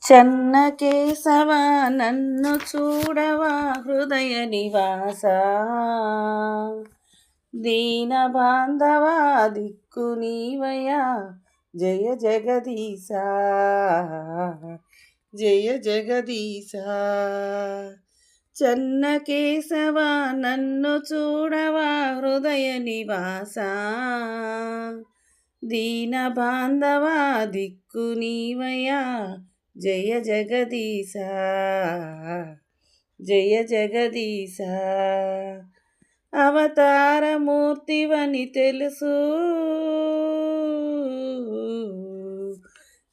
చెన్న కేశవ నన్ను చూడవా హృదయ నివాస దీన బాంధవ దిక్కు నీవయ్యా జయ జగదీశ జయ జగదీశ చెన్న కేశవ నన్ను చూడవా హృదయ నివాస దీన బాంధవ దిక్కు నీవయ్యా జయ జగదీశ జయ జగదీశ అవతారమూర్తివని తెలుసు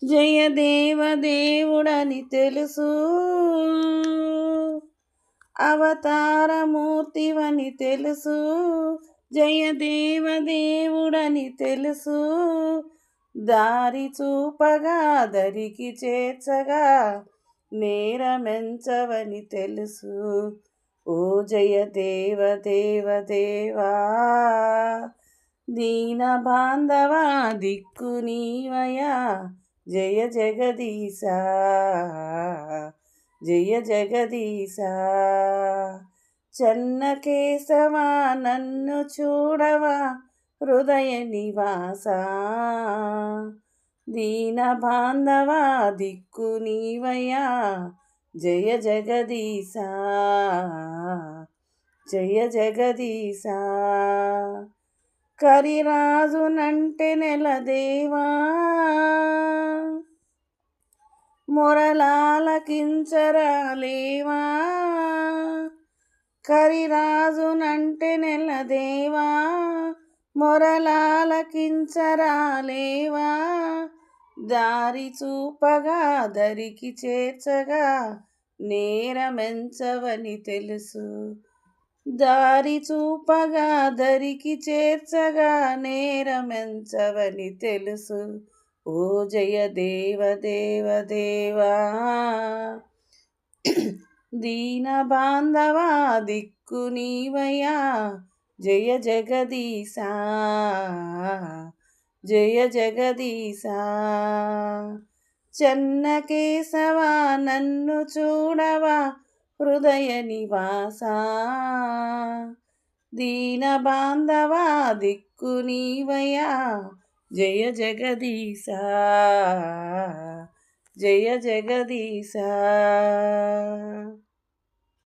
జయ దేవదేవుడని తెలుసు అవతారమూర్తివని తెలుసు జయ దేవదేవుడని తెలుసు దారి చూపగా దరికి చేర్చగా నేరమెంచవని తెలుసు ఓ జయ దేవదేవదేవా దీన బాంధవ దిక్కు నీవయా జయ జగదీశ జయ జగదీశ చెన్న కేశవ నన్ను చూడవా హృదయ నివాస దీన బాంధవ దిక్కు నీవయ్యా జయ జగదీశ జయ జగదీశ కరిరాజునంటే నెలదేవా మొరలాలకించరాలేవా కరిరాజునంటే నెలదేవా మొరలాలకించరాలేవా దారి చూపగా దరికి చేర్చగా నేరమెంచవని తెలుసు దారి చూపగా దరికి చేర్చగా నేరమెంచవని తెలుసు ఓ జయ దేవదేవదేవా దీన బాంధవ దిక్కు నీవయ్యా జయ జగదీశ జయ జగదీశ చెన్న కేశవ నన్ను చూడవా హృదయ నివాస దీన బాంధవ దిక్కు నీవయ్యా జయ జగదీశ జయ జగదీశ